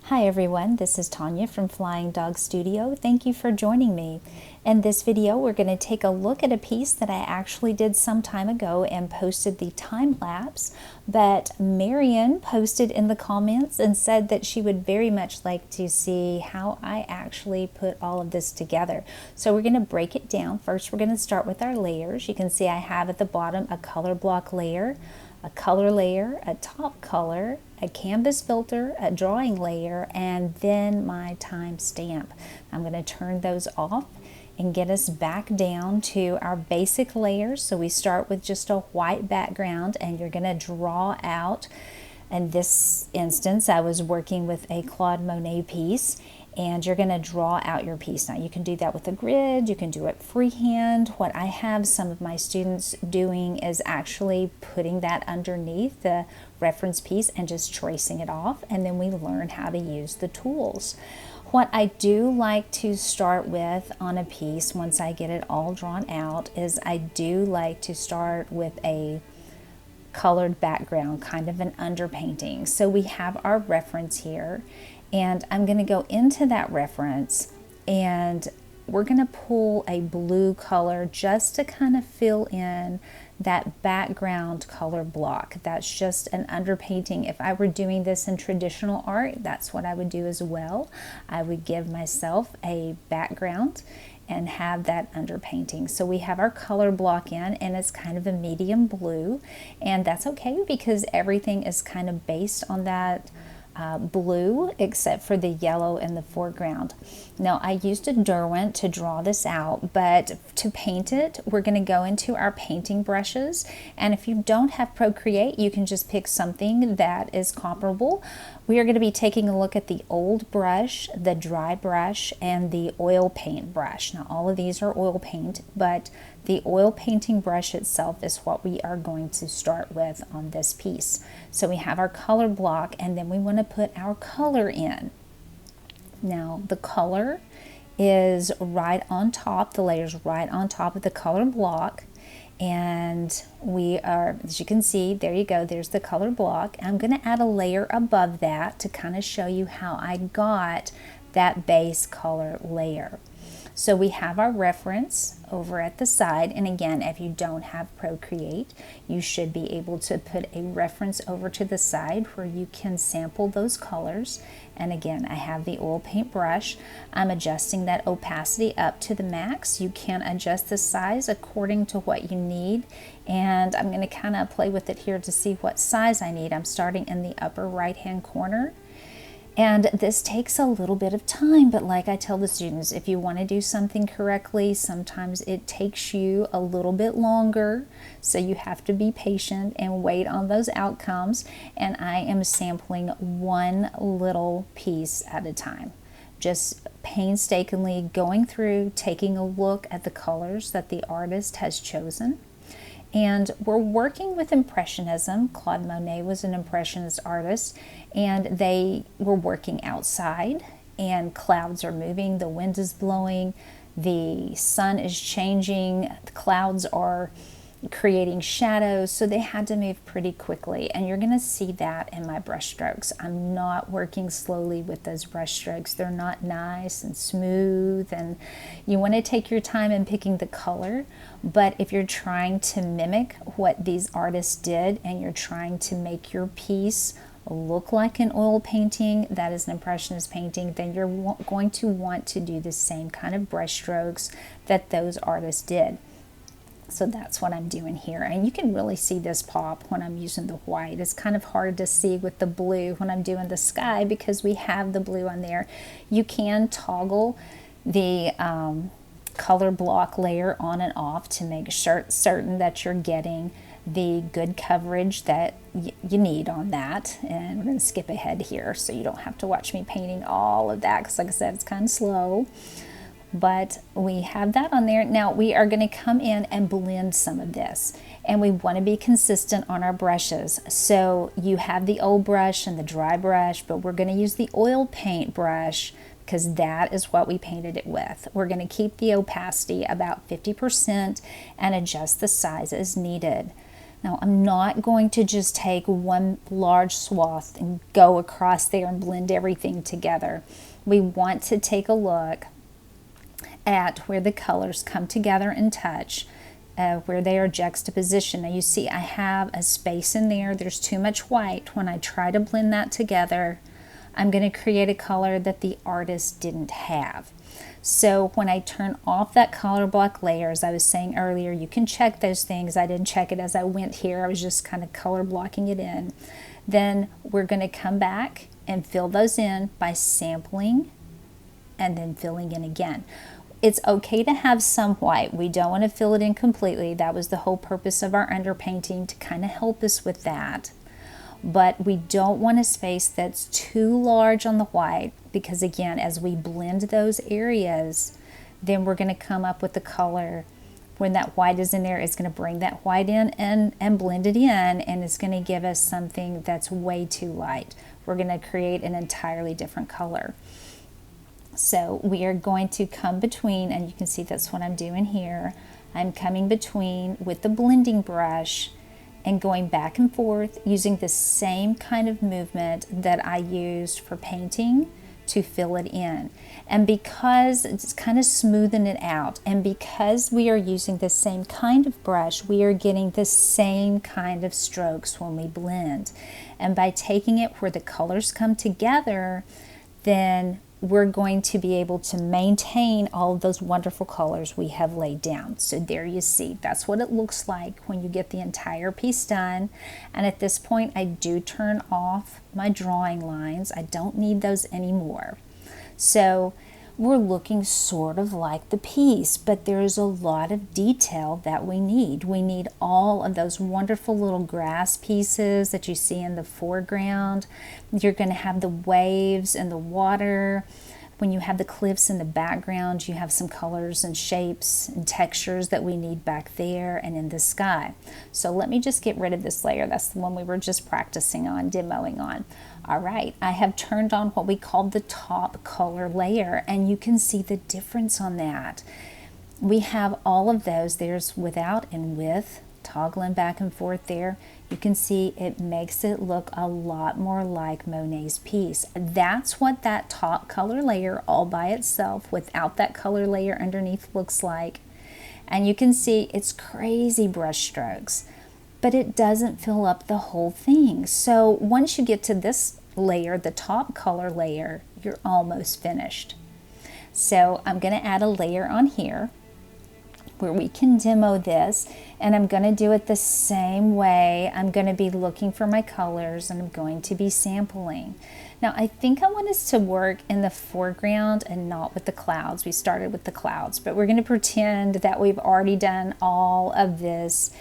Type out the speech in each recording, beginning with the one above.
Hi everyone, this is Tanya from Flying Dog Studio. Thank you for joining me. In this video, we're going to take a look at a piece that I actually did some time ago and posted the time lapse, but Marion posted in the comments and said that she would very much like to see how I actually put all of this together. So we're going to break it down. First, we're going to start with our layers. You can see I have at the bottom a color block layer, a color layer, a top color, a canvas filter, a drawing layer, and then my time stamp. I'm going to turn those off and get us back down to our basic layers. So we start with just a white background, and you're going to draw out. In this instance, I was working with a Claude Monet piece, and you're going to draw out your piece. Now you can do that with a grid, you can do it freehand. What I have some of my students doing is actually putting that underneath the reference piece and just tracing it off, and then we learn how to use the tools. What I do like to start with on a piece once I get it all drawn out is I do like to start with a colored background, kind of an underpainting. So we have our reference here, and I'm going to go into that reference and we're going to pull a blue color just to kind of fill in that background color block. That's just an underpainting. If I were doing this in traditional art, that's what I would do as well. I would give myself a background and have that underpainting. So we have our color block in, and it's kind of a medium blue, and that's okay because everything is kind of based on that blue except for the yellow in the foreground. Now I used a Derwent to draw this out, but to paint it we're going to go into our painting brushes, and if you don't have Procreate you can just pick something that is comparable. We are going to be taking a look at the old brush, the dry brush, and the oil paint brush. Now all of these are oil paint, but the oil painting brush itself is what we are going to start with on this piece. So we have our color block, and then we want to put our color in. Now the color is right on top, the layer's right on top of the color block, and we are, as you can see, there you go, there's the color block. I'm going to add a layer above that to kind of show you how I got that base color layer. So we have our reference over at the side, and again, if you don't have Procreate, you should be able to put a reference over to the side where you can sample those colors. And again, I have the oil paint brush. I'm adjusting that opacity up to the max. You can adjust the size according to what you need, and I'm going to kind of play with it here to see what size I need. I'm starting in the upper right hand corner. And this takes a little bit of time, but like I tell the students, if you want to do something correctly, sometimes it takes you a little bit longer. So you have to be patient and wait on those outcomes. And I am sampling one little piece at a time. Just painstakingly going through, taking a look at the colors that the artist has chosen. And we're working with Impressionism. Claude Monet was an Impressionist artist, and they were working outside, and clouds are moving, the wind is blowing, the sun is changing, the clouds are creating shadows, so they had to move pretty quickly, and you're going to see that in my brush strokes. I'm not working slowly with those brush strokes. They're not nice and smooth, and you want to take your time in picking the color, but if you're trying to mimic what these artists did and you're trying to make your piece look like an oil painting that is an Impressionist painting, then you're going to want to do the same kind of brush strokes that those artists did. So that's what I'm doing here, and you can really see this pop when I'm using the white. It's kind of hard to see with the blue when I'm doing the sky because we have the blue on there. You can toggle the color block layer on and off to make certain that you're getting the good coverage that you need on that. And we're going to skip ahead here so you don't have to watch me painting all of that because like I said, it's kind of slow. But we have that on there. Now we are going to come in and blend some of this, and we want to be consistent on our brushes. So you have the old brush and the dry brush, but we're going to use the oil paint brush because that is what we painted it with. We're going to keep the opacity about 50% and adjust the size as needed. Now, I'm not going to just take one large swath and go across there and blend everything together. We want to take a look at where the colors come together and touch, where they are juxtaposition. Now you see I have a space in there. There's too much white. When I try to blend that together, I'm going to create a color that the artist didn't have. So when I turn off that color block layer, as I was saying earlier, you can check those things. I didn't check it as I went here. I was just kind of color blocking it in. Then we're going to come back and fill those in by sampling and then filling in again. It's okay to have some white. We don't want to fill it in completely. That was the whole purpose of our underpainting, to kind of help us with that. But we don't want a space that's too large on the white, because again, as we blend those areas, then we're going to come up with the color. When that white is in there, it's going to bring that white in and blend it in, and it's going to give us something that's way too light. We're going to create an entirely different color. So we are going to come between, and you can see that's what I'm doing here. I'm coming between with the blending brush and going back and forth using the same kind of movement that I used for painting to fill it in. And because it's kind of smoothing it out, and because we are using the same kind of brush, we are getting the same kind of strokes when we blend. And by taking it where the colors come together, then we're going to be able to maintain all of those wonderful colors we have laid down. So there you see, that's what it looks like when you get the entire piece done. And at this point, I do turn off my drawing lines. I don't need those anymore. So we're looking sort of like the piece, but there's a lot of detail that we need. We need all of those wonderful little grass pieces that you see in the foreground. You're going to have the waves and the water. When you have the cliffs in the background, you have some colors and shapes and textures that we need back there and in the sky. So let me just get rid of this layer. That's the one we were just practicing on, demoing on. All right, I have turned on what we call the top color layer, and you can see the difference on that. We have all of those. There's without and with, toggling back and forth there. You can see it makes it look a lot more like Monet's piece. That's what that top color layer all by itself, without that color layer underneath, looks like. And you can see it's crazy brush strokes, but it doesn't fill up the whole thing. So once you get to this layer, the top color layer, you're almost finished. So I'm going to add a layer on here where we can demo this, and I'm going to do it the same way. I'm going to be looking for my colors, and I'm going to be sampling. Now I think I want us to work in the foreground and not with the clouds. We started with the clouds, but we're going to pretend that we've already done all of this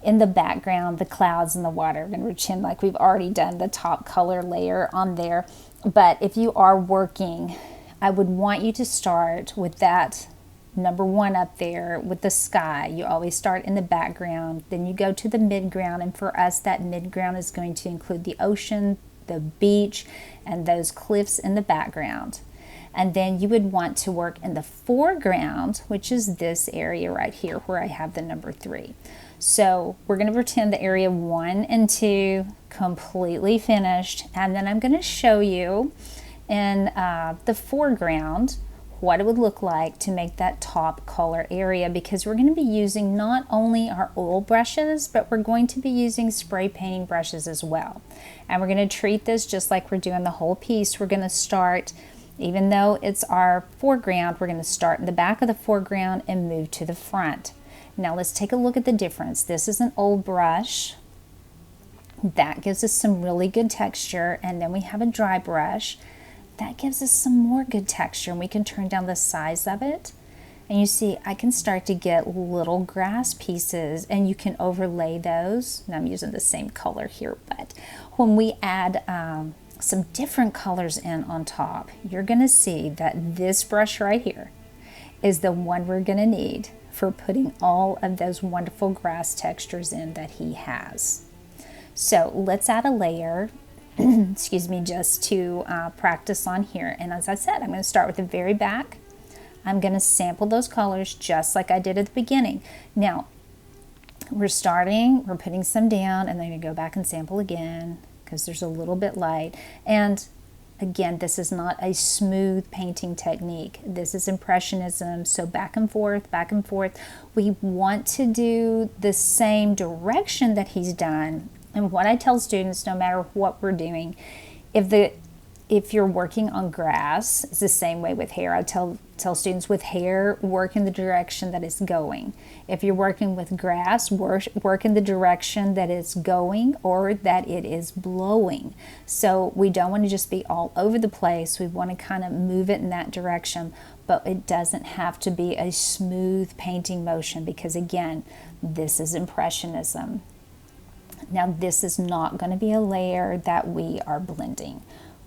in the background, the clouds and the water. We're going to pretend like we've already done the top color layer on there. But if you are working, I would want you to start with that number one up there with the sky. You always start in the background, then you go to the midground, and for us that midground is going to include the ocean, the beach, and those cliffs in the background. And then you would want to work in the foreground, which is this area right here where I have the number 3. So we're going to pretend the area 1 and 2 completely finished, and then I'm going to show you in the foreground what it would look like to make that top color area, because we're going to be using not only our oil brushes, but we're going to be using spray painting brushes as well. And we're going to treat this just like we're doing the whole piece. We're going to start, even though it's our foreground, we're going to start in the back of the foreground and move to the front. Now let's take a look at the difference. This is an old brush. That gives us some really good texture, and then we have a dry brush. That gives us some more good texture, and we can turn down the size of it. And you see, I can start to get little grass pieces, and you can overlay those. And I'm using the same color here, but when we add some different colors in on top, you're going to see that this brush right here is the one we're going to need for putting all of those wonderful grass textures in that he has. So let's add a layer. Excuse me, just to practice on here. And as I said, I'm going to start with the very back. I'm going to sample those colors just like I did at the beginning. Now, we're putting some down, and then going to go back and sample again because there's a little bit light. And again, this is not a smooth painting technique. This is Impressionism. So back and forth, back and forth. We want to do the same direction that he's done. And what I tell students, no matter what we're doing, if you're working on grass, it's the same way with hair. I tell students with hair, work in the direction that it's going. If you're working with grass, work in the direction that it's going or that it is blowing. So we don't want to just be all over the place. We want to kind of move it in that direction, but it doesn't have to be a smooth painting motion because, again, this is Impressionism. Now, this is not going to be a layer that we are blending.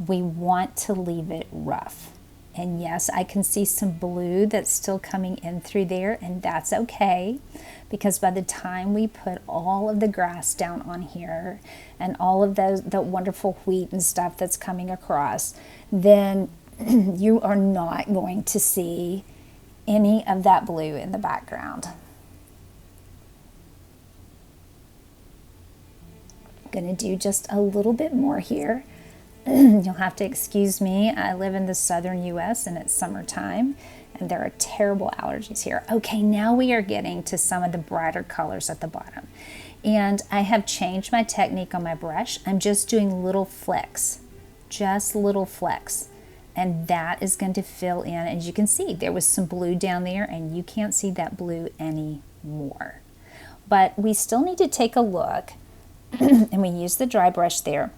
We want to leave it rough. And yes, I can see some blue that's still coming in through there, and that's okay, because by the time we put all of the grass down on here and all of the wonderful wheat and stuff that's coming across, then you are not going to see any of that blue in the background. I'm going to do just a little bit more here. You'll have to excuse me. I live in the southern US and it's summertime and there are terrible allergies here. Okay, now we are getting to some of the brighter colors at the bottom. And I have changed my technique on my brush. I'm just doing little flecks, just little flecks. And that is going to fill in. As you can see, there was some blue down there and you can't see that blue anymore. But we still need to take a look and we use the dry brush there.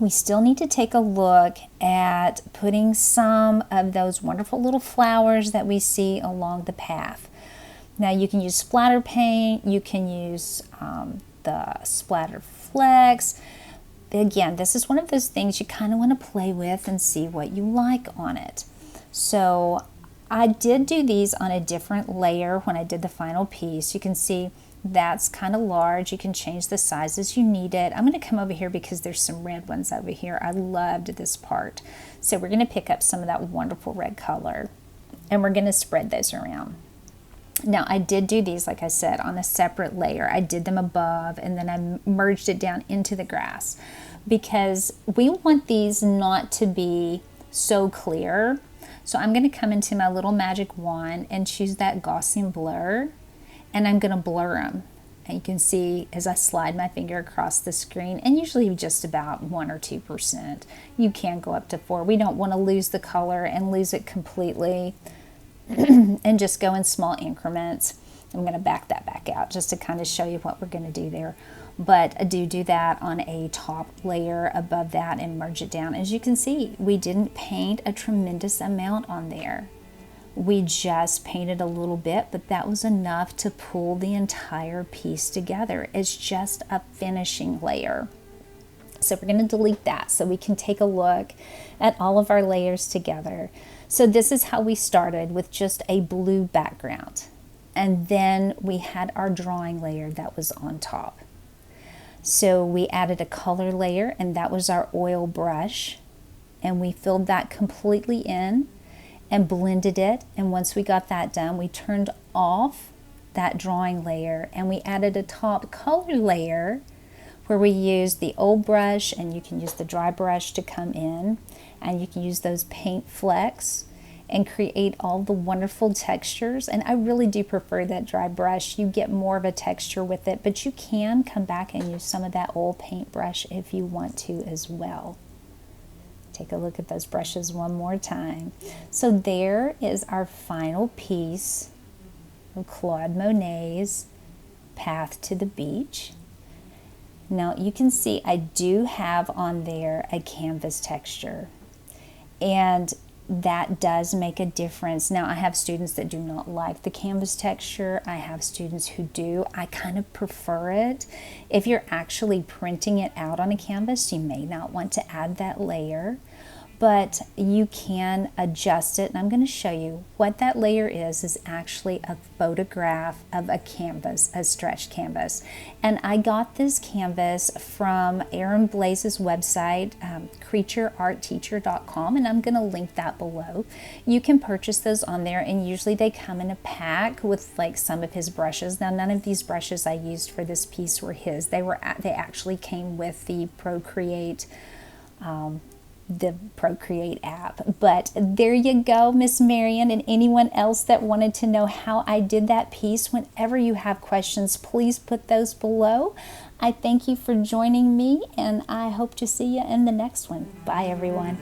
We still need to take a look at putting some of those wonderful little flowers that we see along the path. Now you can use splatter paint, you can use the splatter flecks. Again, this is one of those things you kind of want to play with and see what you like on it. So I did do these on a different layer when I did the final piece. You can see that's kind of large. You can change the size as you need it. I'm going to come over here because there's some red ones over here. I loved this part. So we're going to pick up some of that wonderful red color and we're going to spread those around. Now I did do these, like I said, on a separate layer. I did them above and then I merged it down into the grass because we want these not to be so clear. So I'm going to come into my little magic wand and choose that Gaussian blur. And I'm going to blur them. And you can see as I slide my finger across the screen, and usually just about 1 or 2%. You can go up to 4. We don't want to lose the color and lose it completely and just go in small increments. I'm going to back that back out just to kind of show you what we're going to do there. But I do that on a top layer above that and merge it down. As you can see, we didn't paint a tremendous amount on there. We just painted a little bit, but that was enough to pull the entire piece together. It's just a finishing layer. So we're going to delete that so we can take a look at all of our layers together. So this is how we started, with just a blue background. And then we had our drawing layer that was on top. So we added a color layer, and that was our oil brush. And we filled that completely in and blended it. And once we got that done, we turned off that drawing layer and we added a top color layer where we used the old brush, and you can use the dry brush to come in, and you can use those paint flecks and create all the wonderful textures. And I really do prefer that dry brush. You get more of a texture with it, but you can come back and use some of that old paint brush if you want to as well. Take a look at those brushes one more time. So there is our final piece of Claude Monet's Path to the Beach. Now you can see I do have on there a canvas texture, and that does make a difference. Now I have students that do not like the canvas texture. I have students who do. I kind of prefer it. If you're actually printing it out on a canvas, you may not want to add that layer. but you can adjust it, and I'm going to show you what that layer is actually a photograph of a canvas, a stretched canvas. And I got this canvas from Aaron Blaze's website, creatureartteacher.com, and I'm going to link that below. You can purchase those on there, and usually they come in a pack with like some of his brushes. Now, none of these brushes I used for this piece were his. They actually came with the Procreate app. But there you go, Miss Marion, and anyone else that wanted to know how I did that piece. Whenever you have questions, please put those below. I thank you for joining me, and I hope to see you in the next one. Bye, everyone.